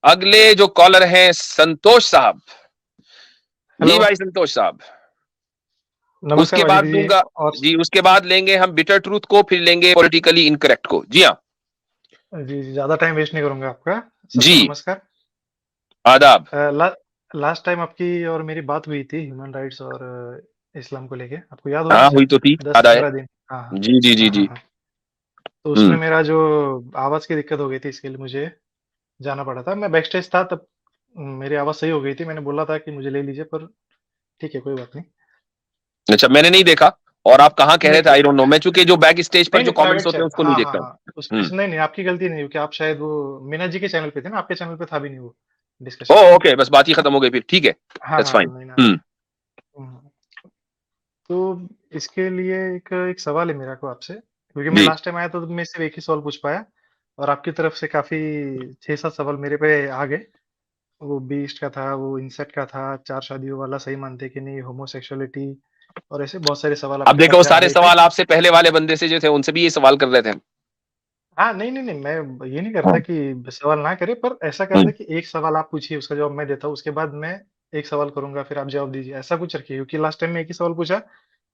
अगले जो कॉलर हैं संतोष साहब। जी हेलो। भाई संतोष साहब, नमस्कार उसके बाद वाजिद जी। दूंगा और जी, उसके बाद लेंगे हम बिटर ट्रूथ को, फिर लेंगे पॉलिटिकली इनकरेक्ट को। जी हाँ। जी जी, ज्यादा टाइम वेस्ट नहीं करूंगा आपका। सबको जी, नमस्कार। आदाब। लास्ट टाइम आपकी और मेरी बात हुई थी ह्यूमन राइट्स और इस्लाम को लेके, आपको याद होगा हाँ हुई शायद। तो थी, दस याद आए। पंद्रह दिन हाँ हाँ। जी जी जी हाँ हाँ जी। हाँ। तो उसमें हम्म। मेरा जो आवाज की दिक्कत हो गई थी, इसके लिए मुझे जाना पड़ा था। मैं बैक स्टेज था तब। मेरी आवाज सही हो गई थी, मैंने बोला था कि मुझे ले लीजिए, पर ठीक है, कोई बात नहीं। अच्छा, मैंने नहीं देखा। और आप कहाँ कह नहीं रहे थे, आई डोंट नो। मैं चूंकि जो बैक स्टेज पर नहीं जो नहीं, कमेंट्स प्राइवेट होते हैं चैनल, उसको नहीं हाँ हाँ देखता हूँ। हाँ। नहीं नहीं, आपकी गलती नहीं, क्योंकि आप शायद वो मीना जी के चैनल पे थे ना, आपके चैनल पे था भी नहीं वो ओ डिस्कशन। ओके, बस बात ही खत्म हो गई फिर, ठीक है। हाँ दैट्स हाँ, फाइन। नहीं ना। हम्म। हम्म। तो इसके लिए एक एक सवाल है मेरा को आपसे, क्योंकि मैं जी। लास्ट टाइम आया तो मैं सिर्फ एक ही सवाल पूछ पाया, और आपकी तरफ से काफी 6-7 सवाल मेरे पे आ गए। वो बीस्ट का था, वो इंसेक्ट का था, चार शादियों वाला सही मानते कि नहीं, होमोसेक्सुअलिटी, और ऐसे बहुत सारे सवाल अब आपकी देखो, तरफ वो से आ सारे रहे थे। सवाल आपसे पहले वाले बंदे से जो थे उनसे भी ये सवाल कर रहे थे हम। हाँ नहीं नहीं नहीं, मैं ये नहीं हाँ। करता कि सवाल ना करे, पर ऐसा करता हम्म। कि एक सवाल आप पूछिए, उसका जवाब मैं देता हूँ, उसके बाद मैं एक सवाल करूंगा, फिर आप जवाब दीजिए, ऐसा कुछ रखिए, क्योंकि लास्ट टाइम में एक ही सवाल पूछा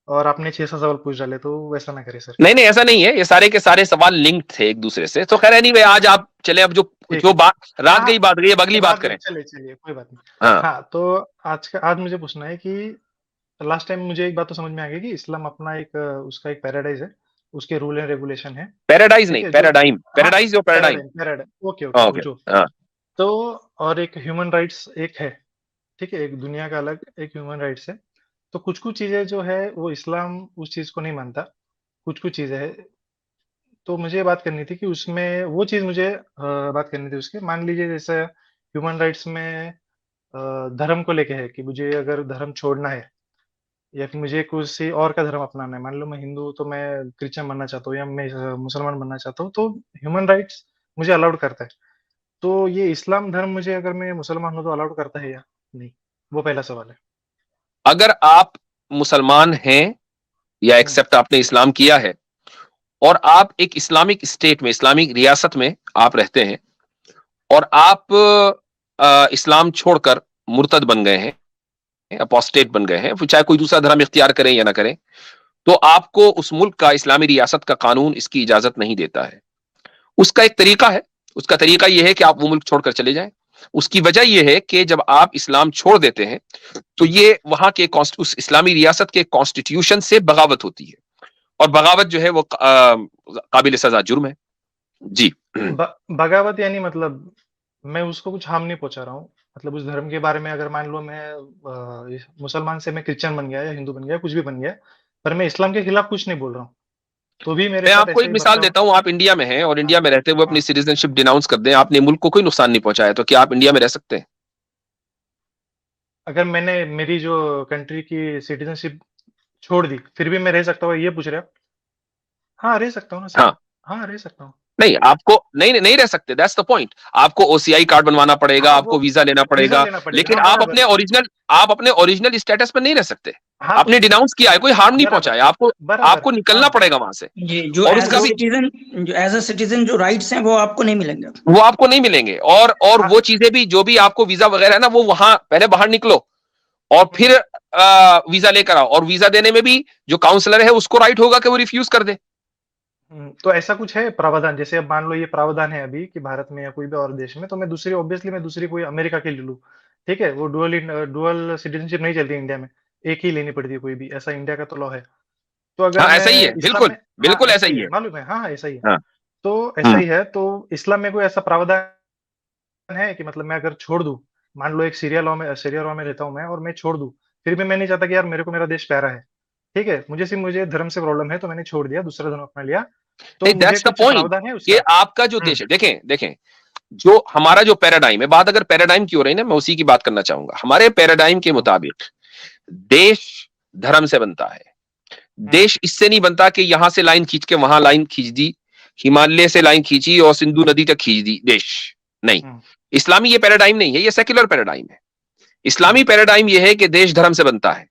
और आपने 6-7 सवाल पूछ डाले, तो वैसा ना करे सर। नहीं नहीं, ऐसा नहीं है, ये सारे के सारे सवाल लिंक्ड थे एक दूसरे से। तो खैर एनीवे, आज आप चले, अब जो ठीक जो है। बात हाँ रात हाँ, गई बात गई, अब अगली बात रात गई, करें। चलिए चलिए, कोई बात नहीं। हाँ। हाँ, तो आज मुझे पूछना है कि लास्ट टाइम मुझे एक बात तो समझ में आ गई कि इस्लाम अपना एक उसका एक पैराडाइज है, उसके रूल एंड रेगुलेशन है। पैराडाइज ठीक नहीं, है जो, पैराडाइम, हाँ, पैराडाइज जो paradigm. Paradigm paradigm, okay okay, हाँ वो ओके। जो, हाँ। तो और एक ह्यूमन राइट्स एक है। ठीक है, एक दुनिया का अलग एक ह्यूमन राइट्स है। तो कुछ कुछ चीजें जो है वो इस्लाम उस चीज को नहीं मानता, कुछ कुछ चीजें है। तो मुझे ये बात करनी थी कि उसमें वो चीज मुझे बात करनी थी उसके, मान लीजिए जैसे ह्यूमन राइट्स में धर्म को लेके है कि मुझे अगर धर्म छोड़ना है, या फिर मुझे किसी और का धर्म अपनाना है, मान लो मैं हिंदू हूं, तो मैं क्रिश्चियन बनना चाहता हूँ, या मैं मुसलमान बनना चाहता हूँ, तो ह्यूमन राइट्स मुझे अलाउड करता है। तो ये इस्लाम धर्म मुझे, अगर मैं मुसलमान हूँ, तो अलाउड करता है या नहीं? वो पहला सवाल है। अगर आप मुसलमान हैं या हम्म एक्सेप्ट आपने इस्लाम किया है, और आप एक इस्लामिक स्टेट में, इस्लामिक रियासत में आप रहते हैं, और आप इस्लाम छोड़कर मुर्तद बन गए हैं, अपोस्टेट बन गए हैं, फिर चाहे कोई दूसरा धर्म इख्तियार करें या ना करें, तो आपको उस मुल्क का, इस्लामी रियासत का कानून इसकी इजाजत नहीं देता है। उसका एक तरीका है, उसका तरीका यह है कि आप वो मुल्क छोड़कर चले जाएं। उसकी वजह यह है कि जब आप इस्लाम छोड़ देते हैं, तो ये वहां के उस इस्लामी रियासत के कॉन्स्टिट्यूशन से बगावत होती है, और बगावत जो है वो काबिल सजा जुर्म है। जी। बगावत यानी मतलब मैं उसको कुछ हार्म नहीं पहुंचा रहा हूँ, मतलब उस धर्म के बारे में, अगर मान लो मैं मुसलमान से मैं क्रिश्चियन बन गया या हिंदू बन गया, कुछ भी बन गया, पर मैं इस्लाम के खिलाफ कुछ नहीं बोल रहा हूँ, तो भी मेरे मैं साथ आपको ऐसा एक ही मिसाल बर्ताव। देता हूं, आप इंडिया में हैं और हाँ इंडिया में रहते हुए अपनी हाँ। सिटीजनशिप डिनाउंस कर दें, आपने मुल्क को कोई नुकसान नहीं पहुंचाया, तो क्या आप इंडिया में रह सकते हैं? अगर मैंने मेरी जो कंट्री की सिटीजनशिप छोड़ दी, फिर भी मैं रह सकता हूँ, ये पूछ रहे आप? हाँ, रह सकता हूँ ना सर। हाँ। हाँ, रह सकता हूँ। नहीं, आपको नहीं नहीं रह सकते, दैट्स द पॉइंट। आपको ओसीआई कार्ड बनवाना पड़ेगा, हाँ, वो आपको वीजा लेना वीजा पड़ेगा, लेना पड़ेगा, लेकिन हाँ, बराबर। आप अपने ओरिजिनल स्टेटस पर नहीं रह सकते। हाँ, तो आपने डिनाउंस किया है, कोई हार्म नहीं बराबर पहुंचाया आपको। बराबर। आपको हाँ निकलना पड़ेगा वहां से। ये जो और एज उसका अ भी सिटीजन, जो एज अ सिटीजन जो राइट्स हैं वो आपको नहीं मिलेंगे। वो आपको नहीं मिलेंगे, और हाँ। वो चीजें भी, जो भी आपको वीजा वगैरह है ना, वो वहां पहले बाहर निकलो और फिर हम्म, वीजा लेकर आओ। और वीजा देने में भी जो काउंसलर है उसको राइट होगा कि वो रिफ्यूज कर दे। तो ऐसा कुछ है प्रावधान, जैसे अब मान लो ये प्रावधान है अभी कि भारत में या कोई भी और देश में, तो मैं दूसरी, ऑब्वियसली मैं दूसरी कोई अमेरिका की ले लूं, ठीक है, वो डुअल सिटीजनशिप नहीं चलती इंडिया में, एक ही लेनी पड़ती है कोई भी, ऐसा इंडिया का तो लॉ है। तो अगर हाँ ऐसा ही मैं है, इस्लाम बिल्कुल में, हाँ बिल्कुल ऐसा ऐसा ही ही है, है। मालूम है, हाँ हाँ, ऐसा ही है। हाँ। तो ऐसा हम्म। ही है, तो इस्लाम में कोई ऐसा प्रावधान है कि मतलब मैं अगर छोड़ दूं, मान लो एक सीरिया लॉ में रहता हूं मैं, और मैं छोड़ दूं, फिर भी मैं नहीं चाहता कि यार मेरे को मेरा देश प्यारा है, ठीक है, मुझे धर्म से प्रॉब्लम है, तो मैंने छोड़ दिया, दूसरा धर्म अपना लिया, तो नहीं, मुझे दैट्स द कुछ पॉइंट प्रावधान है कि उसका? आपका जो हम्म देश है, देखें देखें, जो हमारा जो पैराडाइम है, बात अगर पैराडाइम की हो रही है ना, मैं उसी की बात करना चाहूंगा। हमारे पैराडाइम के हम्म मुताबिक देश धर्म से बनता है। हम्म देश इससे नहीं बनता कि यहां से लाइन खींच के वहां लाइन खींच दी, हिमालय से लाइन खींची और सिंधु नदी तक खींच दी देश। नहीं, हम्म इस्लामी ये पैराडाइम नहीं है, ये सेक्युलर पैराडाइम है। इस्लामी हम्म पैराडाइम ये है कि देश धर्म से बनता है।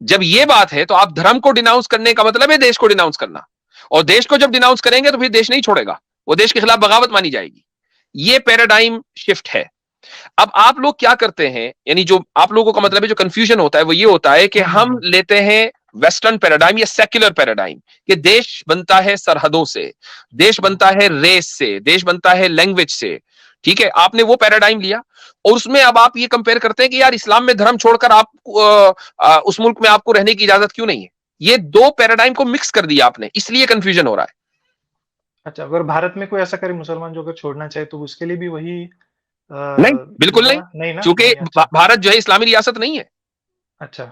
जब ये बात है, तो आप धर्म को डिनाउंस करने का मतलब है देश को डिनाउंस करना, और देश को जब डिनाउंस करेंगे तो फिर देश नहीं छोड़ेगा, वो देश के खिलाफ बगावत मानी जाएगी। ये पैराडाइम शिफ्ट है। अब आप लोग क्या करते हैं, यानी जो आप लोगों का मतलब है, जो कंफ्यूजन होता है वो ये होता है कि हम लेते हैं वेस्टर्न पैराडाइम या सेक्युलर पैराडाइम कि देश बनता है सरहदों से, देश बनता है रेस से, देश बनता है लैंग्वेज से। ठीक है, आपने वो पैराडाइम लिया और उसमें अब आप ये कंपेयर करते हैं कि यार इस्लाम में धर्म छोड़कर आप उस मुल्क में आपको रहने की इजाजत क्यों नहीं है। ये दो पैराडाइम को मिक्स कर दिया आपने, इसलिए कंफ्यूजन हो रहा है। अच्छा, अगर भारत में कोई ऐसा करे मुसलमान जो अगर छोड़ना चाहे तो उसके लिए भी वही नहीं, बिल्कुल नहीं, नहीं ना, क्योंकि नहीं, अच्छा, भारत जो है इस्लामी रियासत नहीं है। अच्छा,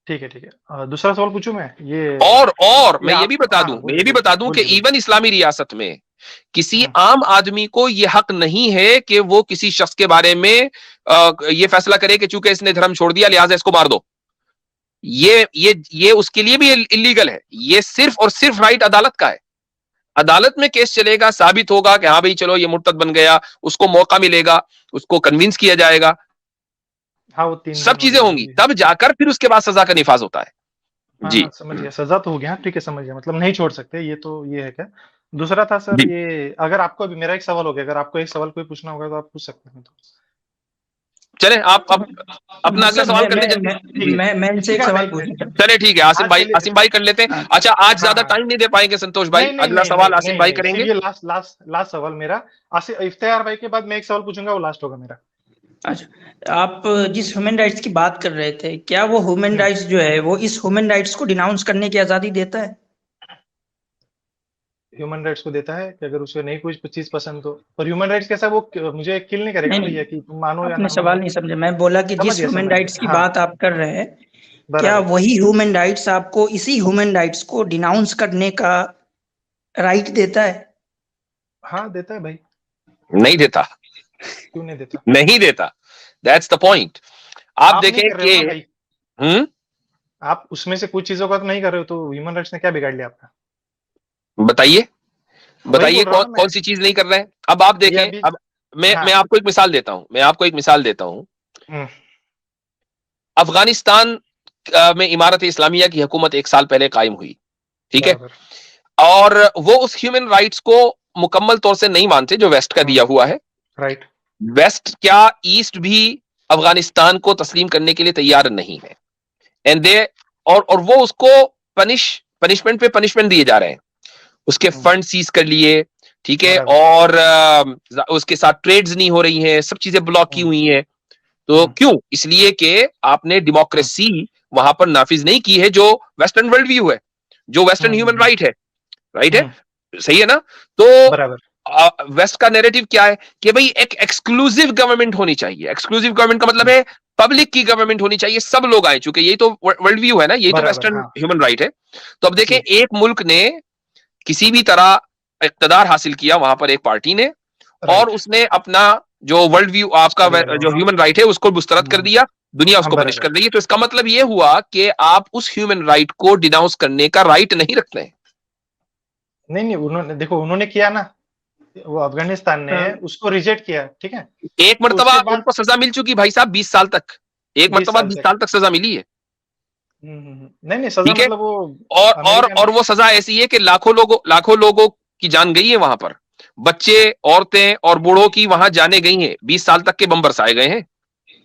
ठीक है, ठीक है। दूसरा सवाल पूछूं मैं, ये और ये मैं ये आप, भी बता हाँ, दूं, मैं बोलिए, ये भी बोलिए, बता दूं कि बोलिए, बोलिए। इवन इस्लामी रियासत में किसी हम्म, आम आदमी को यह हक नहीं है कि वो किसी शख्स के बारे में ये फैसला करे कि चूंकि इसने धर्म छोड़ दिया लिहाजा इसको मार दो। ये उसके लिए भी इलीगल है। ये सिर्फ और सिर्फ राइट अदालत का है। अदालत में केस चलेगा, साबित होगा कि हाँ भाई चलो ये मुर्तद बन गया, उसको मौका मिलेगा, उसको कन्विंस किया जाएगा, हाँ, वो 3 सब दिन चीजें वगैरह जो होंगी, भी है। तब जाकर फिर उसके बाद सजा का निफाज होता है। हाँ, जी हाँ, समझ गया, सजा तो हो गया, हाँ, ठीक है, समझ गया, मतलब नहीं छोड़ सकते, ये तो ये है क्या। दूसरा था सर, जी। ये अगर आपको अभी मेरा एक सवाल हो गया, अगर आपको एक सवाल कोई पूछना होगा तो आप पूछ सकते हैं तो। चले आप अब अपना अगला सर सवाल कर ले मैं जल्दी। मैं जी मैं इनसे एक हाँ, सवाल नहीं, पूछना नहीं, चाहता चले ठीक है, हाँ, चलिए, आसिम भाई कर लेते हैं। हूँ। अच्छा, आज हाँ, ज्यादा हाँ, टाइम नहीं दे पाएंगे संतोष भाई, नहीं, नहीं, अगला नहीं, नहीं, सवाल आसिम नहीं, भाई नहीं, करेंगे। चलिए, लास्ट लास्ट लास्ट सवाल मेरा, इफ्तियार भाई के बाद मैं एक सवाल पूछूंगा, वो लास्ट होगा मेरा। अच्छा, आप जिस ह्यूमन राइट्स की बात कर रहे थे, क्या वो ह्यूमन हम्म, राइट्स जो है वो इस ह्यूमन राइट्स को डिनाउंस करने की आजादी देता है? ह्यूमन राइट्स को देता है कि अगर उसे नहीं कोई चीज पसंद तो, पर ह्यूमन राइट्स कैसा, वो मुझे किल नहीं करेगा नहीं ना भैया नहीं, कि तुम मानो या आपने ना सवाल मानो। नहीं समझे। मैं बोला कि जिस ह्यूमन समझ राइट्स गया, की हाँ, बात आप कर रहे हैं, क्या बराबर। वही ह्यूमन राइट्स आपको इसी ह्यूमन राइट्स को डिनाउंस करने का राइट देता है? हाँ, देता है भाई, नहीं देता, क्यों नहीं देता। नहीं देता, दैट्स द पॉइंट। आप आप नहीं देखें कर रहे कि हो ना भाई, आप उसमें से कुछ चीजों का तो नहीं कर रहे हो, तो ह्यूमन राइट्स ने क्या बिगाड़ लिया आपका। बताइए, वही बताइए बोल रहा हूँ कौन ना मैं, कौन सी चीज नहीं कर रहे हैं। अब आप ये देखें, अभी, अब मैं हाँ, मैं आपको एक मिसाल देता हूं, मैं आपको एक मिसाल देता हूं। हम्म, अफगानिस्तान में इमारत इस्लामिया की हुकूमत 1 साल पहले कायम हुई, ठीक है, बराबर, और वो उस ह्यूमन राइट्स को मुकम्मल तौर से नहीं मानते जो वेस्ट का दिया हुआ है। राइट, वेस्ट क्या, ईस्ट भी अफगानिस्तान को तस्लीम करने के लिए तैयार नहीं है। एंड दे और वो उसको पनिशमेंट पे पनिशमेंट दिए जा रहे हैं, उसके फंड सीज कर लिए, ठीक है, बराबर, और उसके साथ ट्रेड्स नहीं हो रही हैं, सब चीजें ब्लॉक की हम्म, हुई हैं। तो हम्म, क्यों? इसलिए कि आपने हम्म, डेमोक्रेसी वहां पर नाफिज नहीं की है, जो वेस्टर्न वर्ल्ड व्यू है, जो वेस्टर्न हम्म, ह्यूमन राइट है, राइट है, हम्म, सही है ना। तो बराबर, वेस्ट का नैरेटिव क्या है कि भाई एक एक्सक्लूसिव गवर्नमेंट होनी चाहिए। एक्सक्लूसिव गवर्नमेंट का मतलब है पब्लिक की गवर्नमेंट होनी चाहिए, सब लोग आए, चूंकि यही तो वर्ल्ड व्यू है ना, यही तो बराबर, वेस्टर्न हाँ, ह्यूमन राइट है। तो अब देखें, जी, एक मुल्क ने किसी भी तरह इक्तदार हासिल किया वहां पर, एक पार्टी ने, और राइट, उसने अपना जो वर्ल्ड व्यू आपका कर लिया, जो ह्यूमन राइट है उसको मुस्तरद कर दिया, दुनिया हाँ, उसको पनिश बराबर, कर रही है। तो इसका मतलब ये हुआ कि आप उस ह्यूमन राइट को डिनाउंस करने का राइट नहीं रखते हैं। नहीं, नहीं, उन्होंने देखो, उन्होंने किया ना, वो अफगानिस्तान ने उसको रिजेक्ट किया, ठीक है, एक तो मर्तबा उसके बाद उनको सजा मिल चुकी भाई साहब, 20 साल तक, एक 20 मर्तबा साल 20 तक, साल तक सजा मिली है, नहीं, नहीं, सजा ठीक है। मतलब वो और और अमेरिका और ने, वो सजा ऐसी है कि लाखों लोगों की जान गई है वहां पर, बच्चे, औरतें और बूढ़ों की वहां जाने गई हैं, 20 साल तक के बम बरसाए गए हैं,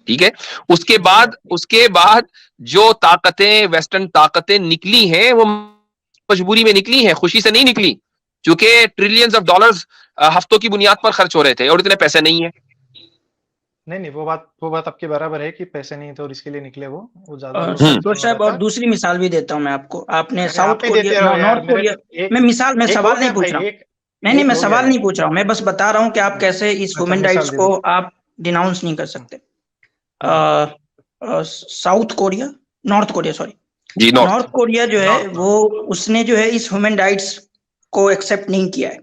ठीक है। उसके नहीं, बाद उसके बाद जो ताकतें, वेस्टर्न ताकतें निकली हैं, वो मजबूरी में निकली हैं, खुशी से नहीं निकली, क्योंकि ट्रिलियंस ऑफ डॉलर्स हफ्तों की बुनियाद पर खर्च हो रहे थे और इतने पैसे नहीं है। नहीं, नहीं, वो बात आपकी बराबर है कि पैसे नहीं थे और इसके लिए निकले वो ज्यादा वो खर्च संतोष नहीं हो साहब, रहा और था। दूसरी मिसाल भी देता हूँ मैं आपको। आपने अरे साउथ आप ही कोरिया, देते रहो यार, नॉर्थ मेरे कोरिया, एक मैं एक हो सवाल नहीं गया पूछ भाई, रहा हूँ। एक नहीं, एक मैं हो गया सवाल यार। नहीं पूछ रहा हूँ, मैं बस बता रहा हूँ कि आप कैसे इस अच्छा, ह्यूमन मिसाल राइट्स दे को दो। आप डिनाउंस नहीं कर सकते। Hmm, South Korea, North Korea, sorry, जी, नॉर्थ नॉर्थ। कोरिया जो है वो, उसने जो है इस ह्यूमन राइट्स को एक्सेप्ट नहीं किया है।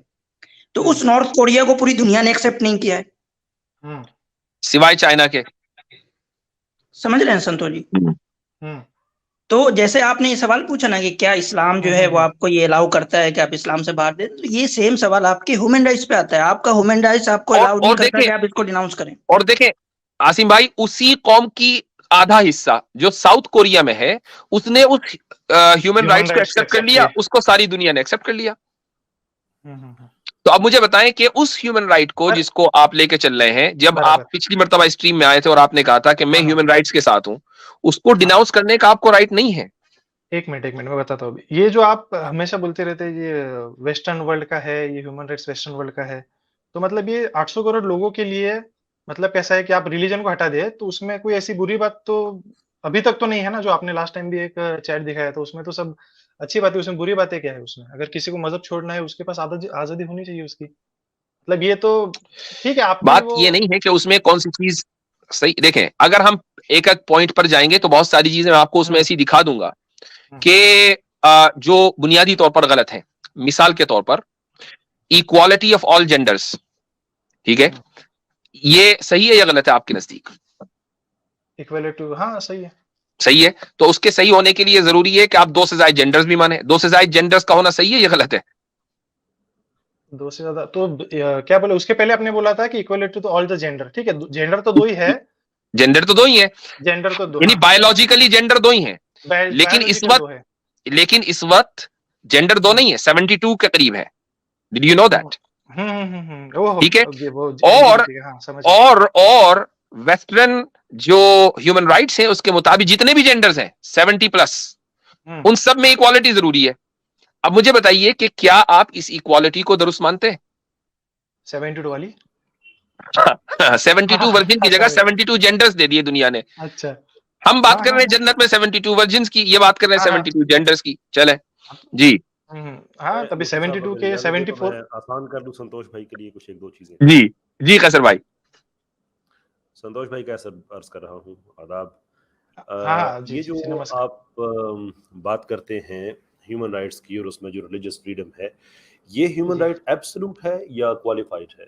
तो हम्म, उस नॉर्थ कोरिया को पूरी दुनिया ने एक्सेप्ट नहीं किया है। हम्म, सिवाय चाइना के। समझ रहे हैं संतोष जी? हम्म। हम्म, तो जैसे आपने ये सवाल पूछा ना कि क्या इस्लाम जो हम्म, है वो आपको ये अलाउ करता है कि आप इस्लाम से बाहर दे, तो ये सेम सवाल आपके ह्यूमन राइट्स पे आता है। आपका ह्यूमन राइट्स आपको अलाउ नहीं और करता देखें, कि आप इसको डिनाउंस करें। और देखें आसिम भाई, उसी कौम की आधा हिस्सा जो साउथ कोरिया में है, उसने उस ह्यूमन ह्यूमन राइट्स को राइट्स को एक्सेप्ट कर एक्सेप्ट लिया, किया। उसको सारी दुनिया ने एक्सेप्ट कर लिया। हम्म, हम्म, तो अब मुझे बताएं कि उस ह्यूमन राइट को पर जिसको आप लेके चल रहे हैं, जब बराबर। आप पिछली मर्तबा स्ट्रीम में आए थे और आपने कहा था कि मैं हाँ, ह्यूमन राइट्स के साथ हूं, उसको डिनाउंस करने का आपको राइट नहीं है। एक मिनट मैं बताता हूँ अभी। ये जो आप हमेशा बोलते रहते हैं ये वेस्टर्न वर्ल्ड का है, ये ह्यूमन राइट्स वेस्टर्न वर्ल्ड का है, तो मतलब ये 800 करोड़ लोगों के लिए मतलब कैसा है कि आप रिलीजन को हटा दे तो उसमें कोई ऐसी बुरी बात तो अभी तक तो नहीं है ना। जो आपने लास्ट टाइम भी एक चैट दिखाया था उसमें तो सब अच्छी बात है, उसमें बुरी बातें क्या है? उसमें अगर किसी को मजहब छोड़ना है उसके पास आजादी आजादी होनी चाहिए उसकी। मतलब ये तो ठीक है, आपकी बात वो ये नहीं है कि उसमें कौन सी चीज सही, देखें अगर हम एक एक पॉइंट पर जाएंगे तो बहुत सारी चीजें मैं आपको उसमें हम्म ऐसी दिखा दूंगा हम्म कि जो बुनियादी तौर पर गलत है। मिसाल के तौर पर इक्वालिटी ऑफ ऑल जेंडर्स, ठीक है, हम्म ये सही है या गलत है आपके नजदीक? इक्वल टू, हाँ सही है। सही है। तो उसके सही होने के लिए जरूरी है कि आप 2 से ज्यादा जेंडर्स भी माने। 2 से ज्यादा जेंडर्स का होना सही है या गलत है? दो से ज्यादा तो क्या बोले उसके पहले आपने बोला था कि equal to all the gender, ठीक है, जेंडर तो दो ही है। जेंडर तो 2 ही है, जेंडर तो दो, यानी हाँ बायोलॉजिकली जेंडर 2 ही है। लेकिन इस बायोलॉजिकल दो वक्त है। जेंडर 2 हम्म नहीं है, 72 के करीब है। Did you know that? Oh ठीक है। वो और एलजीबीटी का, हाँ समझ गया। और वेस्टर्न जो ह्यूमन राइट्स हैं उसके मुताबिक जितने भी जेंडर्स हैं 70 प्लस, हम्म उन सब में इक्वालिटी जरूरी है। अब मुझे बताइए कि क्या आप इस इक्वालिटी को दुरुस्त मानते हैं? 72 वाली। 72 वर्जिन की जगह समझ, 72 जेंडर्स दे दिए दुनिया ने। अच्छा। हम बात हाँ कर हाँ रहे हैं हाँ जन्नत में 72 वर्जिन्स की, ये बात कर रहे हैं हाँ हाँ 72 जेंडर्स की। चले जी। हाँ तभी मुफ्ती साहब 72 अगर के इजाजत हो तो मैं 74। आसान कर दूं संतोष भाई के लिए कुछ एक दो चीजें। जी जी कसर भाई। संतोष भाई कैसे अर्ज कर रहा हूँ, आदाब। हाँ हाँ जी ये जी जो जी, नमस्कार। आप बात करते हैं ह्यूमन राइट्स की और उसमें जो रिलीजियस फ्रीडम है, ये ह्यूमन जी राइट एब्सोल्यूट है या क्वालिफाइड है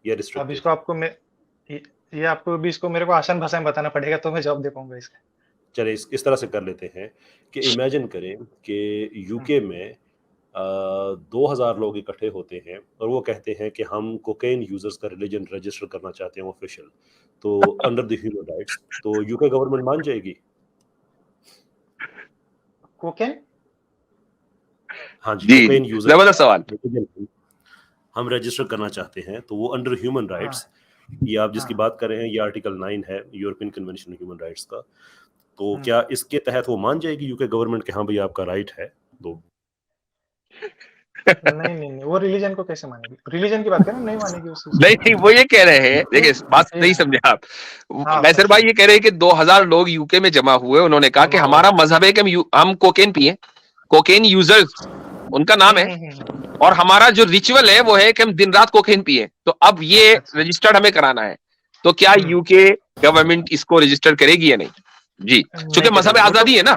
या अब रिस्ट्रिक्टिव? इसको आपको मैं ये, ये आपको भी इसको मेरे को आसान भाषा में बताना पड़ेगा तो मैं जवाब दे पाऊंगा इसका। चले इस तरह से कर लेते हैं कि इमेजिन करें कि हम्म, यूके में 2000 लोग इकट्ठे होते हैं और वो कहते हैं कि हम कोकेन यूजर्स का रिलीजन रजिस्टर करना चाहते हैं ऑफिशियल, तो अंडर द ह्यूमन राइट्स तो यूके गवर्नमेंट मान जाएगी? कोकेन। हाँ जी, जी जी, कोकेन यूजर जबरदस्त सवाल। हम रजिस्टर करना चाहते हैं तो वो अंडर ह्यूमन हाँ राइट्स, ये आप जिसकी हाँ बात कर रहे हैं ये आर्टिकल 9 है यूरोपियन कन्वेंशन ह्यूमन राइट्स का, तो हम्म, क्या इसके तहत वो मान जाएगी यूके गवर्नमेंट के हाँ भाई आपका राइट है? तो नहीं नहीं नहीं, वो रिलीजन को कैसे मानेगी? रिलीजन की बात करें, नहीं मानेगी उस चीज नहीं नहीं, वो ये कह रहे हैं, को। देखिए बात नहीं ये समझे आप। हाँ कैसर भाई समझ ये कह रहे हैं कि 2000 लोग यूके में जमा हुए, उन्होंने कहा कि जमा हुए। हमारा मजहब है कि हम कोकेन पिए, कोकेन यूजर्स उनका नाम है, और हमारा जो रिचुअल है वो है कि हम दिन रात कोकेन पिए। तो अब ये अच्छा। रजिस्टर्ड हमें कराना है, तो क्या यूके गवर्नमेंट इसको रजिस्टर करेगी या नहीं? जी, नहीं चूंकि मजहब करेगी वो तो। आजादी है ना,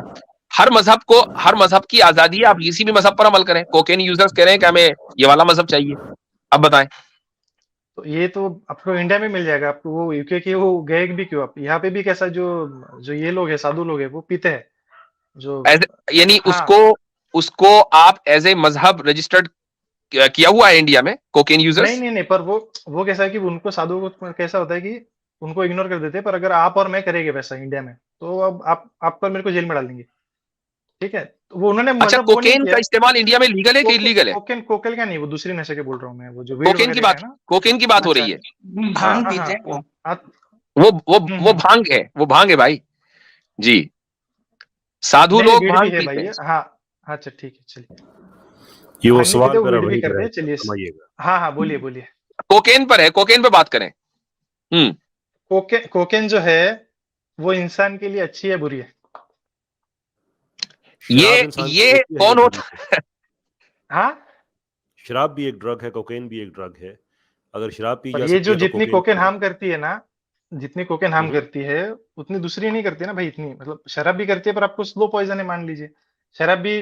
हर मजहब की आजादी है, आप किसी भी मजहब पर अमल करें। कोकेन यूजर्स कह रहे हैं कि हमें ये वाला मजहब चाहिए। अब बताएं। तो ये तो आपको इंडिया में मिल जाएगा। आपको वो यूके की वो गए भी क्यों? आप यहाँ पे भी कैसा जो जो ये लोग है साधु लोग है वो पीते हैं जो। यानी हाँ उसको उसको आप एज ए मजहब रजिस्टर्ड किया हुआ है इंडिया में, कोकेन नहीं यूजर्स? नहीं नहीं, पर वो कैसा है कि उनको साधु को कैसा होता है कि उनको इग्नोर कर देते हैं, पर अगर आप और मैं करेंगे वैसा इंडिया में तो अब आप पर मेरे को जेल में डाल देंगे। ठीक है, तो वो उन्होंने अच्छा, मतलब वो नहीं कोकेन का किया। इस्तेमाल इंडिया में लीगल है कि इलीगल है? कोकेन कोकेन का नहीं, वो दूसरी नशे के बोल रहा हूँ मैं, वो जो वीड वगैरह का है ना। कोकेन की बात हो अच्छा। रही है। हाँ, भांग हाँ पीते हाँ हैं वो। हाँ, वो भांग है, वो भांग है भाई। जी, साधु नहीं नहीं, लोग वीड भी भांग है पीते भाई हैं। ये, हाँ। अच्छा ठीक है, चलिए। ये वो भांग नहीं सवाल पीते, वो मेरा वीड भी वही करते है, हैं, चलिए। फरमाइएगा। हाँ हाँ, बोलिए बोलिए। कोकेन पर है, कोकेन पे बात करें। कोकेन जो है वो इंसान के लिए अच्छी है बुरी है? शराब इंसान के लिए ये अच्छी है या कौन बुरी है? होता? हाँ, शराब भी एक ड्रग है, कोकेन भी एक ड्रग है। अगर शराब पी पर जा ये सकती जो है तो जितनी कोकेन कोकेन क्यों हार्म करती है ना, जितनी कोकेन हार्म नहीं? करती है उतनी दूसरी नहीं करती ना भाई। इतनी मतलब शराब भी करती है पर आपको स्लो पॉइजन है मान लीजिए। शराब भी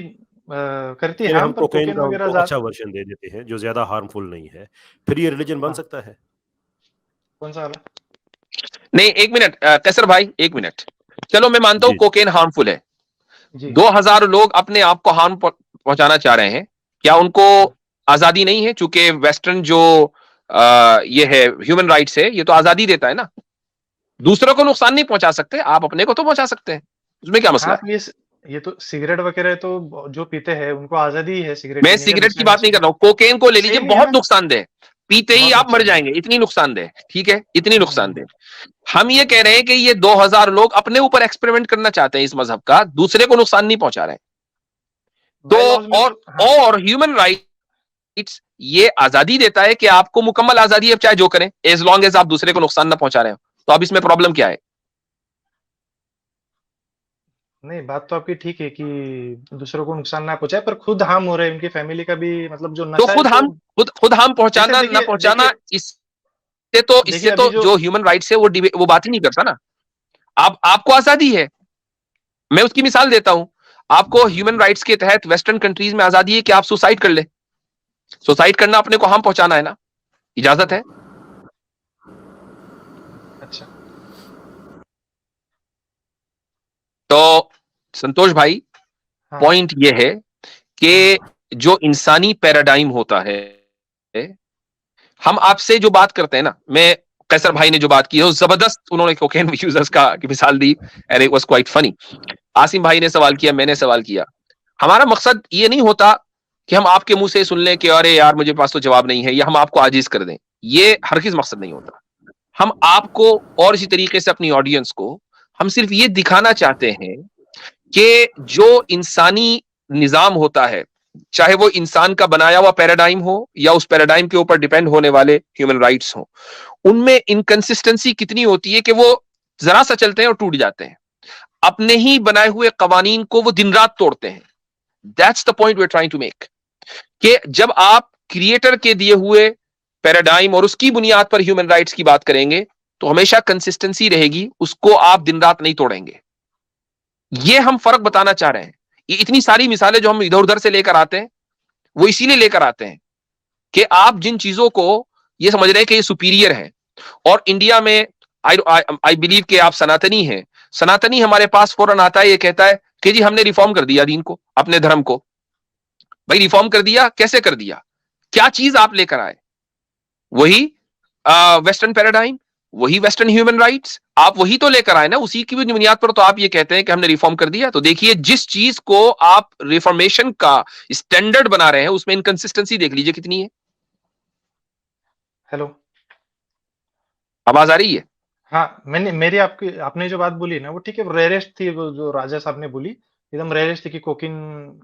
करती है चलिए हम हार्म, पर कोकेन कोकेन का वगैरह उनको ज्यादा। अच्छा वर्जन दे देते हैं जो ज्यादा हार्मफुल नहीं है, फिर ये रिलीजन बन हाँ, सकता है? कौन सा वाला? नहीं, एक मिनट कैसर भाई, एक मिनट। चलो मैं मानता हूं जी कोकेन हार्मफुल है। जी 2000 लोग अपने आप को हार्म पहुंचाना चाह रहे हैं, क्या उनको आजादी नहीं है? चूंकि वेस्टर्न जो ये है ह्यूमन राइट्स है, ये तो आजादी देता है ना। दूसरों को नुकसान नहीं पहुंचा सकते, आप अपने को तो पहुंचा सकते हैं, उसमें क्या हाँ मसला है? तो ये ये तो सिगरेट वगैरह तो जो पीते हैं उनको आजादी है सिगरेट मैं पीने का, सिगरेट की दूसरे बात नहीं कर रहा हूं, कोकेन को ले लीजिए, सेम ही है बहुत ना, नुकसानदेह है, पीते ही बहुत आप मर नुकसान है। जाएंगे, इतनी नुकसानदेह, ठीक है, इतनी हम्म, नुकसानदेह। हम ये कह रहे हैं कि ये 2000 लोग अपने ऊपर एक्सपेरिमेंट करना चाहते हैं इस मजहब का, दूसरे को नुकसान नहीं पहुंचा रहे हैं। बाय लॉज में तो तो हाँ, और ह्यूमन राइट्स ये आजादी देता है कि आपको मुकम्मल आजादी है, चाहे जो करें, एज लॉन्ग एज आप दूसरे को नुकसान ना पहुंचा रहे हो। तो अब इसमें प्रॉब्लम क्या है? नहीं बात तो आपकी ठीक है कि दूसरों को नुकसान ना पहुंचाए, पर खुद हार्म हो रहे हैं, उनकी फैमिली का भी मतलब जो तो नशा है तो खुद हम जैसे पहुंचाना ना देखिए पहुंचाना, देखिए देखिए इससे अभी तो जो जो ह्यूमन राइट्स है वो बात ही नहीं करता ना। आपको आजादी है, मैं उसकी मिसाल देता हूं, आपको ह्यूमन राइट्स के तहत वेस्टर्न कंट्रीज में आजादी है कि आप सुसाइड कर ले, सुसाइड करना अपने को हार्म पहुंचाना है ना, इजाजत है। अच्छा तो संतोष भाई, हाँ पॉइंट ये है कि जो इंसानी पैराडाइम होता है, हम आपसे जो बात करते हैं ना, मैं कैसर भाई ने जो बात की है, जबरदस्त उन्होंने कोकेन यूजर्स की मिसाल दी, and it was quite funny. Asim भाई ने सवाल किया, मैंने सवाल किया, हमारा मकसद ये नहीं होता कि हम आपके मुंह से सुन लें कि अरे यार मुझे पास तो जवाब नहीं है, या हम आपको आजिज कर दें, ये हरगिज मकसद नहीं होता। हम आपको और इसी तरीके से अपनी ऑडियंस को हम सिर्फ ये दिखाना चाहते हैं कि जो इंसानी निजाम होता है, चाहे वो इंसान का बनाया हुआ पैराडाइम हो या उस पैराडाइम के ऊपर डिपेंड होने वाले ह्यूमन राइट्स हो, उनमें इनकंसिस्टेंसी कितनी होती है कि वो जरा सा चलते हैं और टूट जाते हैं, अपने ही बनाए हुए कवानीन को वो दिन रात तोड़ते हैं। That's the point we are trying to make, कि जब आप क्रिएटर के दिए हुए पैराडाइम और उसकी बुनियाद पर ह्यूमन राइट्स की बात करेंगे तो हमेशा कंसिस्टेंसी रहेगी, उसको आप दिन रात नहीं तोड़ेंगे। ये हम फर्क बताना चाह रहे हैं। ये इतनी सारी मिसालें जो हम इधर उधर से लेकर आते हैं, वो इसीलिए लेकर आते हैं कि आप जिन चीजों को ये समझ रहे हैं कि ये सुपीरियर है, और इंडिया में आई बिलीव कि आप सनातनी हैं, सनातनी हमारे पास फौरन आता है, ये कहता है कि जी हमने रिफॉर्म कर दिया दीन को, अपने धर्म को। भाई रिफॉर्म कर दिया, कैसे कर दिया, क्या चीज आप लेकर आए? वही वेस्टर्न पैराडाइम, वही वेस्टर्न ह्यूमन राइट्स, आप वही तो लेकर आए ना, उसी की बुनियाद पर तो आप ये कहते हैं कि हमने रिफॉर्म कर दिया। तो देखिए, जिस चीज को आप रिफॉर्मेशन का स्टैंडर्ड बना रहे हैं उसमें इनकंसिस्टेंसी देख लीजिए कितनी है। हेलो आवाज आ रही है? हाँ, मैंने मेरी आपकी आपने जो बात बोली ना वो ठीक है, रेयरेस्ट थी, वो जो राजा साहब ने बोली एकदम रेयरेस्ट थी कि कोकिन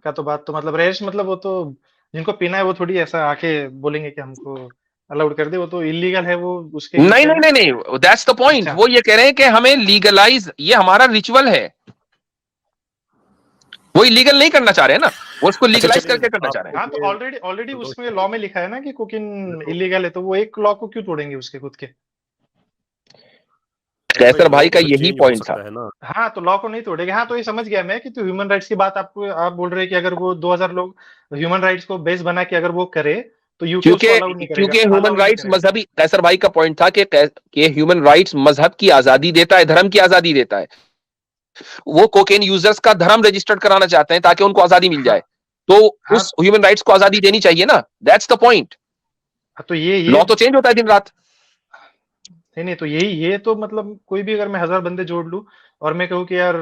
का तो बात तो मतलब रेयरेस्ट मतलब वो तो जिनको पीना है वो थोड़ी ऐसा आके बोलेंगे कि हमको अलाउड कर दे, वो तो इलीगल है वो उसके नहीं विषय नहीं में। नहीं नहीं, दैट्स द पॉइंट। अच्छा वो ये कह रहे हैं कि हमें लीगलाइज, ये हमारा रिचुअल है, वो इलीगल नहीं करना चाह रहे हैं ना, वो उसको अच्छा लीगलाइज चलिए, करके करना आप चाह रहे हैं। हाँ, तो देखिए ऑलरेडी ऑलरेडी संतोष उसमें साहब, लॉ में लिखा है ना कि कोकिन देखो इलीगल है, तो वो एक लॉ को क्यों तोड़ेंगे उसके खुद के। कैसर भाई, कैसर लॉ भाई का तो फिर यही चेंज हो पॉइंट था। सकता है ना। हाँ, तो लॉ को नहीं तोड़ेंगे। हाँ, तो ये समझ गया मैं कि तो ह्यूमन राइट्स की बात आपको आप बोल रहे हैं कि अगर वो 2000 लोग ह्यूमन राइट्स को बेस बना के अगर वो करे तो यूके उसको क्योंकि अलाउड नहीं करेगा, क्योंकि ह्यूमन अलाउड नहीं राइट्स करेगा। मजहबी, कैसर भाई का पॉइंट था कि ह्यूमन राइट्स मजहब की आजादी देता है, धर्म की आजादी देता है। वो कोकेन यूजर्स का धर्म रजिस्टर्ड कराना चाहते हैं ताकि उनको आजादी मिल हाँ जाए, तो हाँ उस ह्यूमन राइट्स को आजादी देनी चाहिए ना। That's the point. हाँ, तो ये लॉ तो चेंज होता है दिन रात। नहीं नहीं, तो यही ये तो मतलब कोई भी अगर मैं 1000 बंदे जोड़ लूं और मैं कहूँ कि यार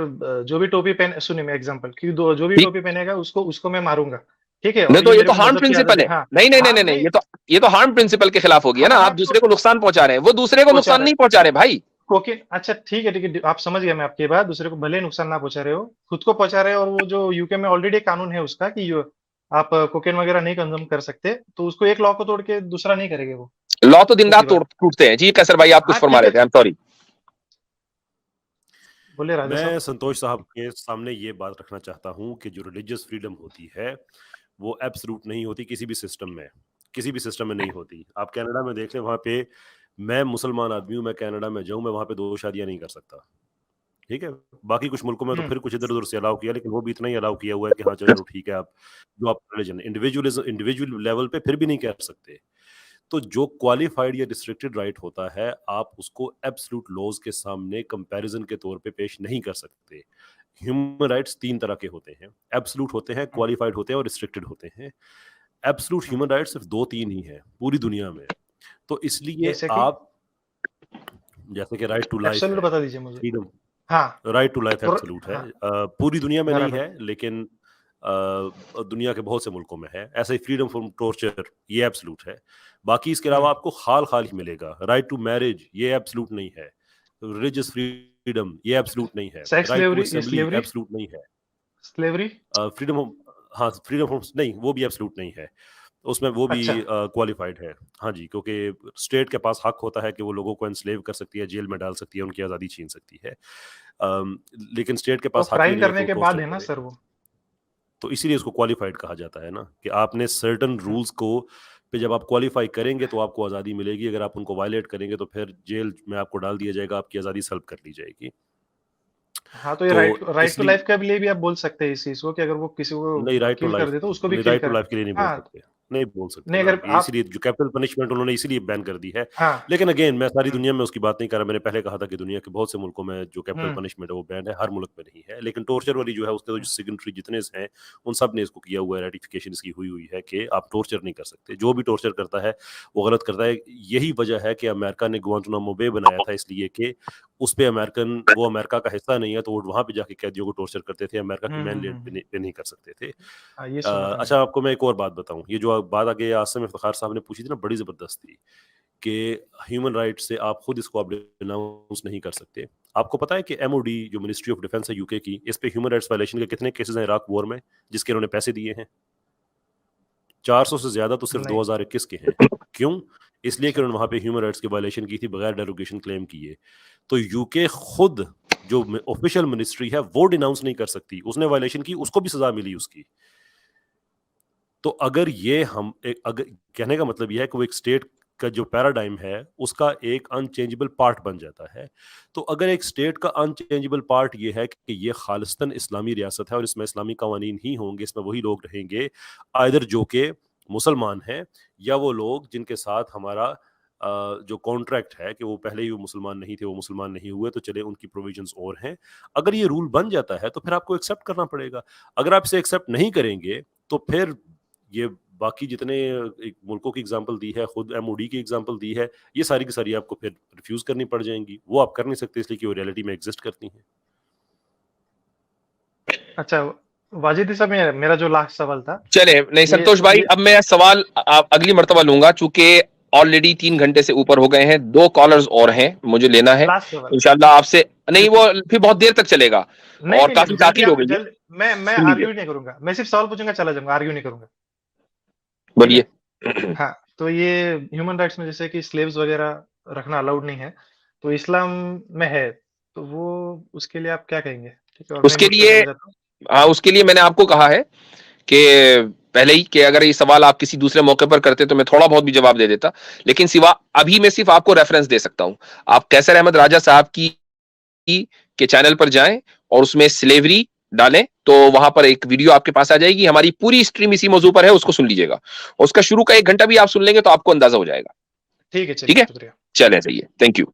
जो भी टोपी पहने, सुनिए मैं एग्जांपल कि जो भी ठीक, टोपी पहनेगा उसको उसको मैं मारूंगा, ठीक है, नहीं और तो ये ये मेरे तो को हार्म मजहब की प्रिंसिपल आजादी है। हाँ। नहीं नहीं नहीं हाँ नहीं नहीं, नहीं, ये तो हार्म प्रिंसिपल के खिलाफ हो गया ना, हाँ आप हाँ, दूसरे को नुकसान पहुंचा रहे हैं, वो दूसरे को पहुंचा नुकसान रहा नहीं है पहुंचा रहे भाई। कोकिन। अच्छा ठीक है, आप समझ गए मैं आपकी बात, दूसरे को भले नुकसान ना पहुंचा रहे हो, खुद को पहुंचा रहे हो, और वो जो यूके में ऑलरेडी कानून है उसका कि आप कोकेन वगैरह नहीं कंज्यूम कर सकते, तो उसको एक लॉ को तोड़ के दूसरा नहीं करेंगे वो। लॉ तो दिन वो की रात बात। टूटते हैं जी। कैसर भाई, आप कुछ हाँ फरमा ठीक रहे है, थे, आई एम सॉरी। बोले राजा मैं साहब। संतोष साहब के सामने ये बात रखना चाहता हूँ कि जो रिलीजियस फ्रीडम होती है वो एब्सोल्यूट नहीं होती किसी भी सिस्टम में, किसी भी सिस्टम में नहीं होती। आप कनाडा में देख लें, वहाँ पे मैं मुसलमान आदमी हूँ, मैं कनाडा में जाऊँ, मैं वहाँ पे 2 शादियाँ नहीं कर सकता, ठीक है। बाकी कुछ मुल्कों में तो हम्म। फिर कुछ इधर उधर से अलाउ किया, लेकिन वो भी इतना ही अलाउ किया हुआ है कि हाँ चलो ठीक है, आप जो आप रिलीजन इंडिविजुअलिज्म इंडिविजुअल लेवल पे फिर भी नहीं कह सकते। तो जो क्वालिफाइड या रिस्ट्रिक्टेड राइट होता है, आप उसको एब्सोल्यूट लॉज के सामने कंपैरिजन के तौर पे पेश नहीं कर सकते। ह्यूमन राइट्स 3 तरह के होते हैं, एब्सोल्यूट होते हैं, हम्म, क्वालिफाइड होते हैं और रिस्ट्रिक्टेड होते हैं। एब्सोल्यूट हम्म। ह्यूमन राइट्स सिर्फ 2-3 ही हैं पूरी दुनिया में। तो इसलिए जैसे कि आप, जैसे कि राइट टू लाइफ एब्सोल्यूट है, बता दीजिए मुझे। फ्रीडम हाँ राइट टू लाइफ तो एब्सोल्यूट है। हाँ पूरी दुनिया में नहीं बराबर है, लेकिन दुनिया के बहुत से मुल्कों में है। ऐसे ही फ्रीडम फ्रॉम टॉर्चर ये एब्सोल्यूट है। बाकी इसके अलावा आपको हाल ही मिलेगा। राइट टू मैरिज ये एब्सोल्यूट नहीं है। रिलीजियस फ्रीडम ये एब्सोल्यूट नहीं है। Sex right to slavery assembly slavery absolute नहीं है। स्लेवरी फ्रीडम, हाँ फ्रीडम फ्रॉम नहीं, वो भी एब्सोल्यूट नहीं है। उसमें वो भी अच्छा क्वालिफाइड है। हाँ जी, क्योंकि स्टेट के पास हक होता है कि वो लोगों को एनस्लेव कर सकती है, जेल में डाल सकती है, उनकी आज़ादी छीन सकती है। लेकिन स्टेट के तो पास हक ही क्राइम नहीं है कि करने वो के बाद टॉर्चर है ना करे। सर वो। तो इसीलिए उसको क्वालिफाइड कहा जाता है ना, कि आपने सर्टन रूल्स को पे जब आप क्वालिफाई करेंगे तो आपको आज़ादी मिलेगी। अगर आप उनको वायलेट करेंगे तो फिर जेल में आपको डाल दिया जाएगा, आपकी आज़ादी सल्ब कर ली जाएगी। हाँ तो ये तो राइट टू इसलिए लाइफ के लिए भी आप बोल सकते हैं इस चीज को कि अगर वो किसी नहीं, को किल कर दे तो उसको भी किल कर। राइट टू लाइफ के लिए नहीं बोल हाँ सकते, नहीं बोल सकते नहीं ना। अगर ये आप इसीलिए जो कैपिटल पनिशमेंट उन्होंने इसीलिए बैन कर दी है। हाँ लेकिन अगेन मैं सारी हम्म दुनिया में उसकी बात नहीं कर रहा। मैंने पहले कहा था कि दुनिया के बहुत से मुल्कों में जो कैपिटल हम्म पनिशमेंट है वो बैन है, हर मुल्क में नहीं है। लेकिन टॉर्चर वाली जो है उसके तो जो सिग्नेटरी जितने हैं उन सब ने इसको किया हुआ है, रेटिफिकेशन इसकी हुई है कि आप टॉर्चर नहीं कर सकते। जो भी टॉर्चर करता है वो गलत करता है। यही वजह है कि अमेरिका ने गुआंटानामो बे बनाया था, इसलिए कि उस पे वो अमेरिका का हिस्सा नहीं है, तो वो वहां पे जाके कैदियों को टॉर्चर करते थे। अमेरिका की मैनडेट पे नहीं कर सकते थे। हाँ ये सुना था अच्छा, मैंने। आपको मैं एक और बात बताऊं। ये जो बात आगे आसिम इफ्तिखार साहब ने पूछी थी ना, बड़ी जबरदस्त थी कि ह्यूमन राइट्स से आप खुद इसको डिनाउंस नहीं कर सकते। आपको पता है कि एमओडी जो मिनिस्ट्री ऑफ डिफेंस है यूके की, इस पे ह्यूमन राइट्स वायलेशन के कितने केसेस हैं इराक वॉर में, जिसके उन्होंने पैसे दिए हैं? 400 से ज्यादा तो सिर्फ नहीं 2021 के हैं। क्यों? इसलिए कि अच्छा उन्होंने वहां पे ह्यूमन राइट्स की वायलेशन की थी, बगैर डेरोगेशन क्लेम किए। तो यूके खुद जो ऑफिशियल मिनिस्ट्री है वो डिनाउंस नहीं कर सकती। उसने वायलेशन की, उसको भी सजा मिली उसकी। तो अगर ये अगर कहने का मतलब यह है कि वो एक स्टेट का जो पैराडाइम है उसका एक अनचेंजेबल पार्ट बन जाता है। तो अगर एक स्टेट का अनचेंजेबल पार्ट ये है कि ये खालिस्तन इस्लामी रियासत है और इसमें इस्लामी कवानीन ही होंगे, इसमें वही लोग रहेंगे आइदर जो कि मुसलमान हैं या वो लोग जिनके साथ हमारा जो कॉन्ट्रैक्ट है कि वो पहले ही वो मुसलमान नहीं थे, वो मुसलमान नहीं हुए, तो चले उनकी प्रोविजंस और हैं। अगर ये रूल बन जाता है तो फिर आपको एक्सेप्ट करना पड़ेगा। अगर आप इसे एक्सेप्ट नहीं करेंगे तो फिर ये बाकी जितने एक मुल्कों की एग्जांपल दी है, खुद एमओडी की एग्जांपल दी है, ये सारी की सारी आपको फिर रिफ्यूज करनी पड़ जाएंगी। वो आप कर नहीं सकते इसलिए कि वो रियलिटी में एग्जिस्ट करती हैं। अच्छा वाजिद साहब मेरा जो लास्ट सवाल था चले नहीं संतोष भाई, अब मैं सवाल अगली मर्तबा लूंगा, चूंकि ऑलरेडी 3 घंटे से ऊपर हो गए हैं। 2 कॉलर्स और हैं, मुझे लेना है लास्ट सवाल इंशाल्लाह आपसे। नहीं वो फिर बहुत देर तक चलेगा नहीं और नहीं काफी नहीं, जल्दी ताकीद हो आप गई है। जल्दी मैं सुन आर्ग्यू लीजिए, नहीं करूंगा। मैं सिर्फ सवाल पूछूंगा चला जाऊंगा, आर्ग्यू नहीं करूंगा। ठीक बोलिए। है हाँ तो ये ह्यूमन राइट्स में जैसे कि स्लेव्स वगैरह रखना अलाउड नहीं है, तो इस्लाम में है, तो वो उसके लिए आप क्या कहेंगे? ठीक है और मैं उसके म्यूट पे लिए चला जाता हूँ। उसके लिए मैंने आपको कहा है कि पहले ही कि अगर ये सवाल आप किसी दूसरे मौके पर करते तो मैं थोड़ा बहुत भी जवाब दे देता, लेकिन सिवा अभी मैं सिर्फ आपको रेफरेंस दे सकता हूं। आप कैसर अहमद राजा साहब की के चैनल पर जाएं और उसमें स्लेवरी डालें तो वहां पर एक वीडियो आपके पास आ जाएगी। हमारी पूरी स्ट्रीम इसी मौजू पर है, उसको सुन लीजिएगा और उसका शुरू का 1 घंटा भी आप सुन लेंगे तो आपको अंदाजा हो जाएगा। ठीक है ठीक चलिए है, शुक्रिया। चलें, सही है, थैंक यू।